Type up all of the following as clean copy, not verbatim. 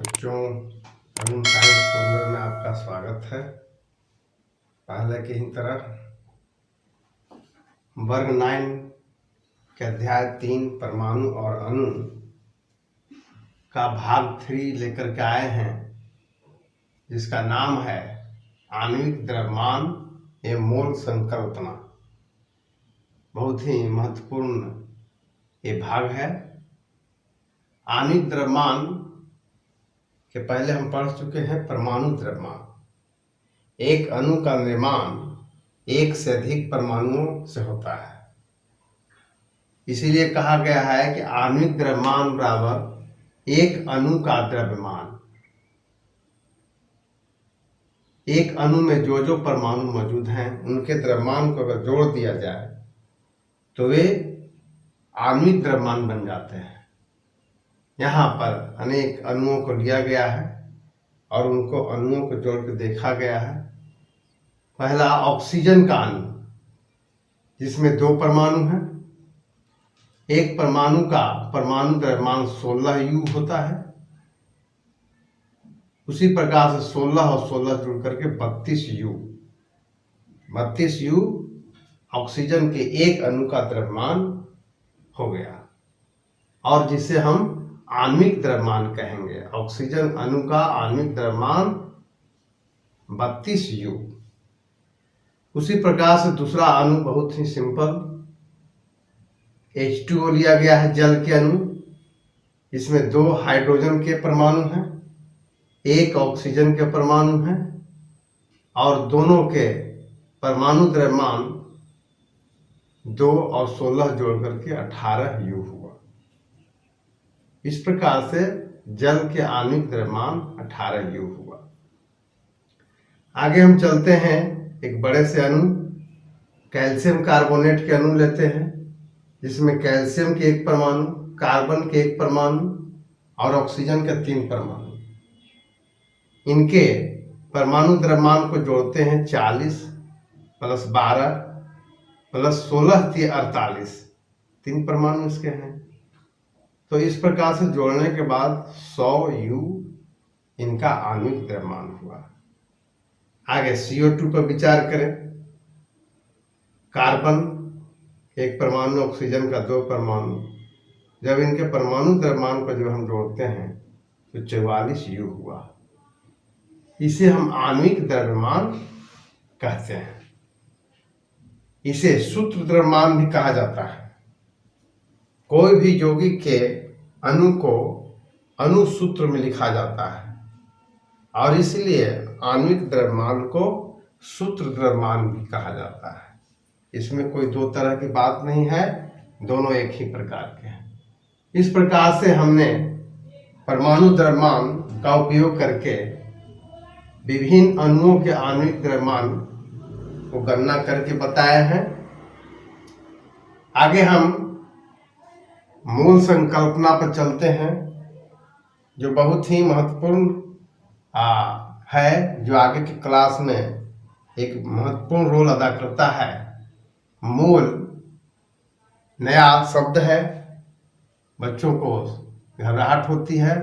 बच्चों, Arun science corner में आपका स्वागत है। पहले की ही तरह वर्ग 9 के अध्याय 3 परमाणु और अणु का भाग 3 लेकर के आए हैं, जिसका नाम है आणविक द्रव्यमान एवं मोल संकल्पना। बहुत ही महत्वपूर्ण ये भाग है। आणविक द्रव्यमान के पहले हम पढ़ चुके हैं परमाणु द्रव्यमान। एक अणु का निर्माण एक से अधिक परमाणुओं से होता है, इसीलिए कहा गया है कि आणविक द्रव्यमान बराबर एक अणु का द्रव्यमान। एक अणु में जो जो परमाणु मौजूद हैं उनके द्रव्यमान को अगर जोड़ दिया जाए तो वे आणविक द्रव्यमान बन जाते हैं। यहाँ पर अनेक अणुओं को लिया गया है और उनको अणुओं को जोड़ कर देखा गया है। पहला ऑक्सीजन का अणु, जिसमें 2 परमाणु हैं। एक परमाणु का परमाणु द्रव्यमान 16 U होता है। उसी प्रकार से 16 और 16 जुड़ करके 32 U। 32 U ऑक्सीजन के एक अणु का द्रव्यमान हो गया, और जिसे हम आणविक द्रव्यमान कहेंगे। ऑक्सीजन अणु का आणविक द्रव्यमान 32 U। उसी प्रकार से दूसरा अणु बहुत ही सिंपल H2O लिया गया है, जल के अणु, इसमें 2 हाइड्रोजन के परमाणु हैं, 1 ऑक्सीजन के परमाणु हैं, और दोनों के परमाणु द्रव्यमान 2 और 16 जोड़ करके 18 U हुआ। इस प्रकार से जल के आणविक द्रव्यमान 18 U हुआ। आगे हम चलते हैं, एक बड़े से अणु कैल्शियम कार्बोनेट के अणु लेते हैं, जिसमें कैल्शियम के 1 परमाणु, कार्बन के 1 परमाणु और ऑक्सीजन के 3 परमाणु। इनके परमाणु द्रव्यमान को जोड़ते हैं 40 + 12 + 16 = 48। 3 परमाणु इसके हैं। तो इस प्रकार से जोड़ने के बाद 100 U इनका आणविक द्रव्यमान हुआ। आगे CO2 पर विचार करें। कार्बन 1 परमाणु, ऑक्सीजन का 2 परमाणु। जब इनके परमाणु द्रव्यमान को जब हम जोड़ते हैं तो 44 U हुआ। इसे हम आणविक द्रव्यमान कहते हैं। इसे सूत्र द्रव्यमान भी कहा जाता है। कोई भी यौगिक के अणु को अणु सूत्र में लिखा जाता है, और इसलिए आणविक द्रव्यमान को सूत्र द्रव्यमान भी कहा जाता है। इसमें कोई 2 तरह की बात नहीं है, दोनों एक ही प्रकार के हैं। इस प्रकार से हमने परमाणु द्रव्यमान का उपयोग करके विभिन्न अणुओं के आणविक द्रव्यमान को गणना करके बताए हैं। आगे हम मूल संकल्पना पर चलते हैं, जो बहुत ही महत्वपूर्ण है, जो आगे की क्लास में एक महत्वपूर्ण रोल अदा करता है। मूल नया शब्द है, बच्चों को घबराहट होती है,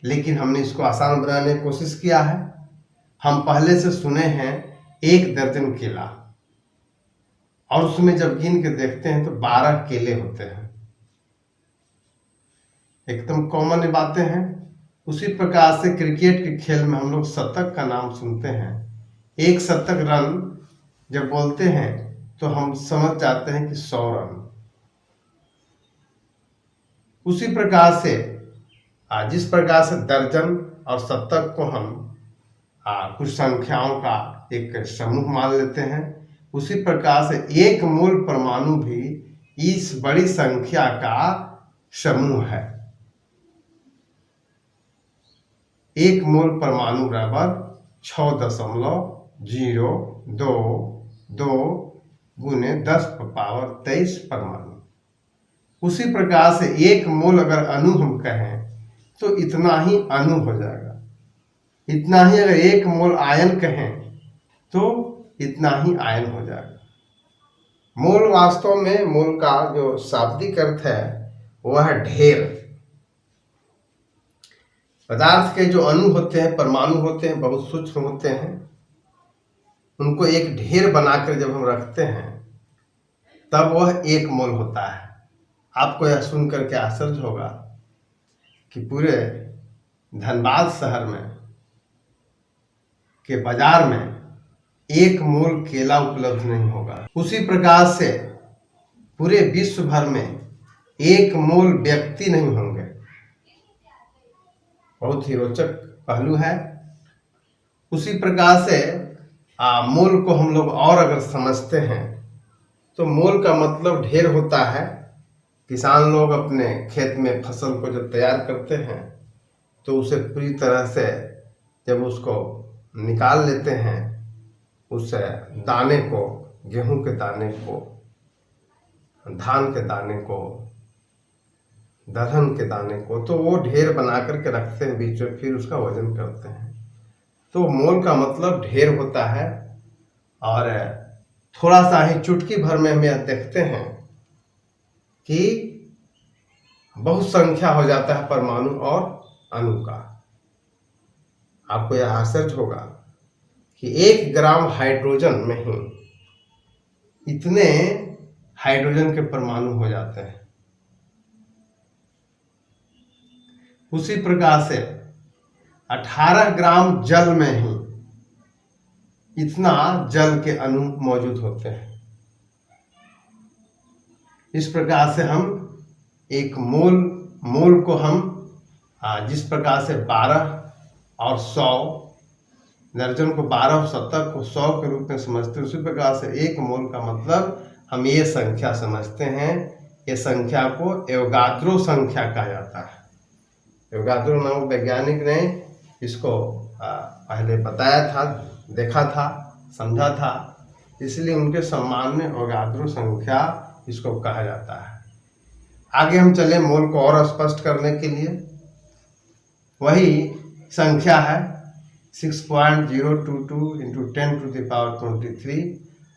लेकिन हमने इसको आसान बनाने की कोशिश किया है। हम पहले से सुने हैं 1 दर्जन केला, और उसमें जब गिन के देखते हैं तो 12 केले होते हैं। एकदम कॉमन बातें हैं। उसी प्रकार से क्रिकेट के खेल में हम लोग शतक का नाम सुनते हैं। 1 शतक रन जब बोलते हैं तो हम समझ जाते हैं कि 100 रन। उसी प्रकार से जिस प्रकार से दर्जन और शतक को हम कुछ संख्याओं का एक समूह मान लेते हैं, उसी प्रकार से एक मूल परमाणु भी इस बड़ी संख्या का समूह है। एक मूल परमाणु बराबर 6.022 × 10⁻23 परमाणु। उसी प्रकार से एक मोल अगर अणु हम कहें तो इतना ही अणु हो जाएगा। इतना ही अगर 1 मोल आयन कहें तो इतना ही आयन हो जाएगा। मोल वास्तव में मोल का जो शाब्दिक अर्थ है वह है ढेर। पदार्थ के जो अणु होते हैं, परमाणु होते हैं, बहुत सूक्ष्म होते हैं। उनको एक ढेर बनाकर जब हम रखते हैं तब वह 1 मोल होता है। आपको यह सुनकर के आश्चर्य होगा कि पूरे धनबाद शहर में के बाजार में 1 मोल केला उपलब्ध नहीं होगा। उसी प्रकार से पूरे विश्व भर में 1 मोल व्यक्ति नहीं होंगे। बहुत ही रोचक पहलू है। उसी प्रकार से मोल को हम लोग और अगर समझते हैं तो मोल का मतलब ढेर होता है। किसान लोग अपने खेत में फसल को जब तैयार करते हैं तो उसे पूरी तरह से जब उसको निकाल लेते हैं, उस दाने को, गेहूं के दाने को, धान के दाने को, दलहन के दाने को, तो वो ढेर बना करके रखते हैं बीच में, फिर उसका वजन करते हैं। तो मोल का मतलब ढेर होता है। और थोड़ा सा ही चुटकी भर में हम यह देखते हैं कि बहुत संख्या हो जाता है परमाणु और अणु का। आपको यह आश्चर्य होगा कि 1 ग्राम हाइड्रोजन में ही इतने हाइड्रोजन के परमाणु हो जाते हैं। उसी प्रकार से 18 ग्राम जल में ही इतना जल के अणु मौजूद होते हैं। इस प्रकार से हम एक मोल को हम जिस प्रकार से 12 और 100, दर्जन को 12 और शतक को 100 के रूप में समझते हैं, उसी प्रकार से 1 मोल का मतलब हम ये संख्या समझते हैं। ये संख्या को एवोगाद्रो संख्या कहा जाता है। एवोगाद्रो नामक वैज्ञानिक ने इसको पहले बताया था, देखा था, समझा था, इसलिए उनके सम्मान में एवोगाद्रो संख्या इसको कहा जाता है। आगे हम चले मोल को और स्पष्ट करने के लिए। वही संख्या है 6.022 × 10⁻23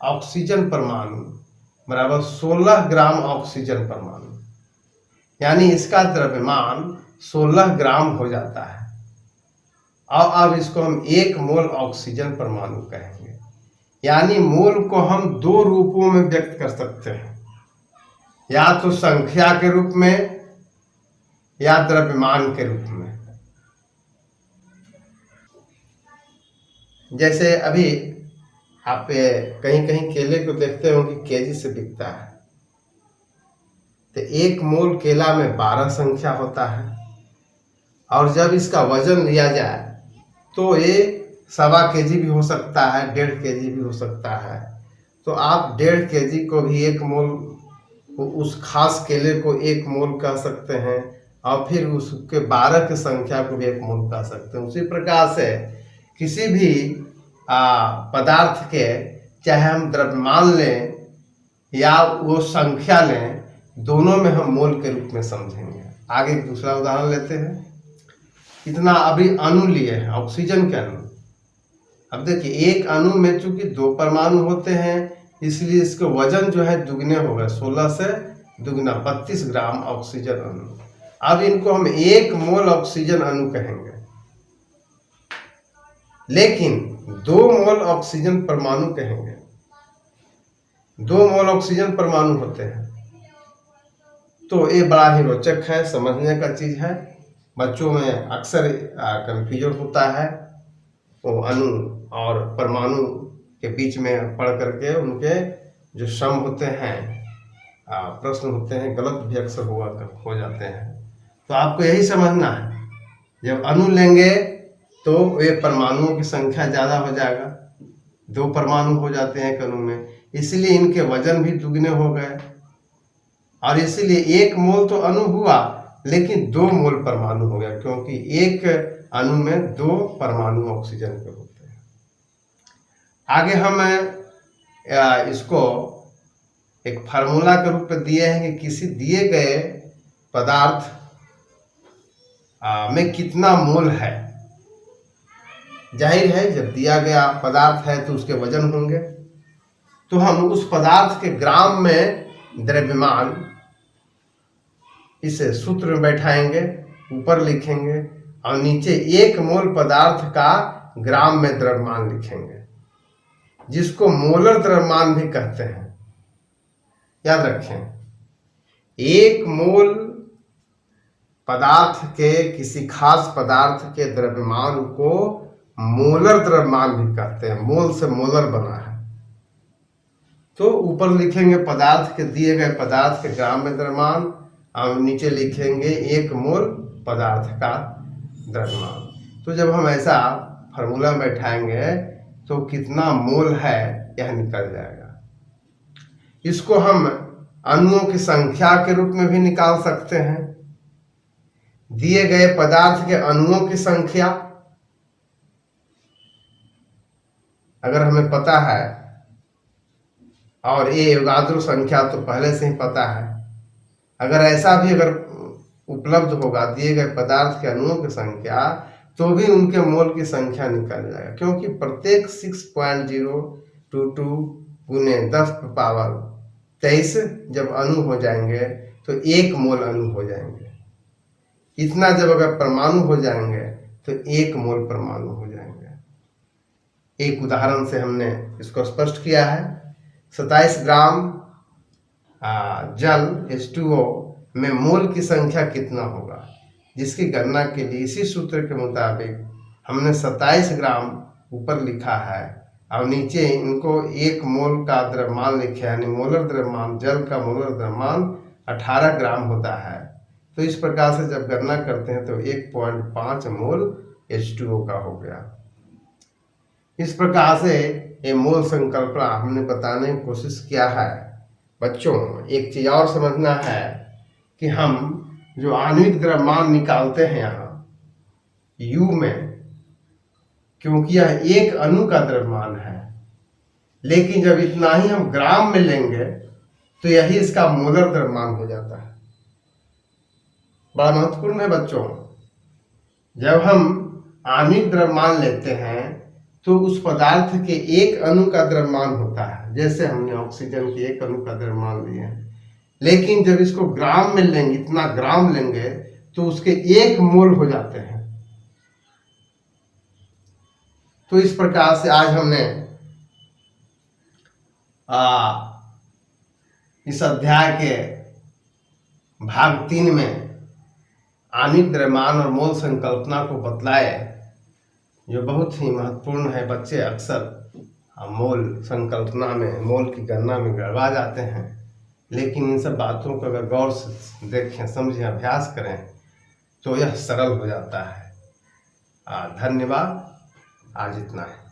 ऑक्सीजन परमाणु बराबर 16 ग्राम ऑक्सीजन परमाणु, यानी इसका द्रव्यमान 16 ग्राम हो जाता है। और अब इसको हम 1 मोल ऑक्सीजन परमाणु कहेंगे। यानी मोल को हम 2 रूपों में व्यक्त कर सकते हैं, या तो संख्या के रूप में या द्रव्यमान के रूप में। जैसे अभी आप कहीं कहीं केले को देखते हो कि केजी से बिकता है, तो 1 मोल केला में 12 संख्या होता है। और जब इसका वजन लिया जाए तो ये 1.25 केजी भी हो सकता है, 1.5 केजी भी हो सकता है। तो आप 1.5 केजी को भी 1 मोल, उस खास केले को 1 मोल कह सकते हैं, और फिर उसके 12 की संख्या को भी 1 मोल कह सकते हैं। उसी प्रकार से किसी भी पदार्थ के, चाहे हम द्रव्यमान लें या वो संख्या लें, दोनों में हम मोल के रूप में समझेंगे। आगे दूसरा उदाहरण लेते हैं। इतना अभी अणु लिए हैं, ऑक्सीजन के अणु। अब देखिए, एक अणु में चूंकि 2 परमाणु होते हैं, इसलिए इसका वजन जो है दुगने हो गए, 16 से दुगना 32 ग्राम ऑक्सीजन अणु। अब इनको हम 1 मोल ऑक्सीजन अणु कहेंगे। लेकिन 2 मोल ऑक्सीजन परमाणु कहेंगे। 2 मोल ऑक्सीजन परमाणु होते हैं। तो ये बड़ा ही रोचक है, समझने का चीज है। बच्चों में अक्सर कंफ्यूजन होता है, वो अणु और परमाणु के बीच में पढ़ करके उनके जो सम होते हैं, प्रश्न होते हैं, गलत भी अक्सर हो जाते हैं। तो आपको यही समझना है, जब अणु लेंगे तो वे परमाणुओं की संख्या ज़्यादा हो जाएगा। 2 परमाणु हो जाते हैं एक अणु में, इसलिए इनके वजन भी दुगने हो गए। और इसीलिए 1 मोल तो अणु हुआ, लेकिन 2 मोल परमाणु हो गया, क्योंकि एक अणु में 2 परमाणु ऑक्सीजन के होते हैं। आगे हम इसको एक फार्मूला के रूप में दिए हैं कि किसी दिए गए पदार्थ में कितना मोल है। जाहिर है, जब दिया गया पदार्थ है तो उसके वजन होंगे। तो हम उस पदार्थ के ग्राम में द्रव्यमान इसे सूत्र में बैठाएंगे, ऊपर लिखेंगे और नीचे 1 मोल पदार्थ का ग्राम में द्रव्यमान लिखेंगे, जिसको मोलर द्रव्यमान भी कहते हैं। याद रखें, 1 मोल पदार्थ के, किसी खास पदार्थ के द्रव्यमान को मोलर द्रव्यमान भी कहते हैं। मोल से मोलर बना है। तो ऊपर लिखेंगे पदार्थ के, दिए गए पदार्थ के ग्राम में द्रव्यमान, और नीचे लिखेंगे 1 मोल पदार्थ का द्रव्यमान। तो जब हम ऐसा फार्मूला बैठाएंगे तो कितना मोल है यह निकल जाएगा। इसको हम अणुओं की संख्या के रूप में भी निकाल सकते हैं। दिए गए पदार्थ के अणुओं की संख्या अगर हमें पता है, और ये योगात्मक संख्या तो पहले से ही पता है, अगर ऐसा भी अगर उपलब्ध होगा दिए गए पदार्थ के अणुओं की संख्या, तो भी उनके मोल की संख्या निकल जाएगा, क्योंकि प्रत्येक 6.022 गुने 10⁻23 जब अणु हो जाएंगे तो 1 मोल अणु हो जाएंगे। इतना जब अगर परमाणु हो जाएंगे तो 1 मोल परमाणु हो जाएंगे। एक उदाहरण से हमने इसको स्पष्ट किया है। 27 ग्राम जल H2O में मोल की संख्या कितना होगा, जिसकी गणना के लिए इसी सूत्र के मुताबिक हमने 27 ग्राम ऊपर लिखा है और नीचे इनको 1 मोल का द्रव्यमान लिखा है, यानी मोलर द्रव्यमान, जल का मोलर द्रव्यमान 18 ग्राम होता है। तो इस प्रकार से जब गणना करते हैं तो 1.5 मोल H2O का हो गया। इस प्रकार से ये मोल संकल्पना हमने बताने की कोशिश किया है। बच्चों, एक चीज और समझना है कि हम जो आणविक द्रव्यमान निकालते हैं यहाँ U में, क्योंकि यह एक अणु का द्रव्यमान है, लेकिन जब इतना ही हम ग्राम में लेंगे तो यही इसका मोलर द्रव्यमान हो जाता है। बड़ा महत्वपूर्ण है बच्चों। जब हम आणविक द्रव्यमान लेते हैं तो उस पदार्थ के एक अणु का द्रव्यमान होता है, जैसे हमने ऑक्सीजन के 1 अणु का द्रव्यमान लिया है, लेकिन जब इसको ग्राम में लेंगे, इतना ग्राम लेंगे तो उसके 1 मोल हो जाते हैं। तो इस प्रकार से आज हमने इस अध्याय के भाग 3 में आणविक द्रव्यमान और मोल संकल्पना को बतलाए, जो बहुत ही महत्वपूर्ण है। बच्चे अक्सर मोल संकल्पना में, मोल की गणना में गड़बड़ा जाते हैं, लेकिन इन सब बातों को अगर गौर से देखें, समझें, अभ्यास करें तो यह सरल हो जाता है। धन्यवाद। आज इतना है।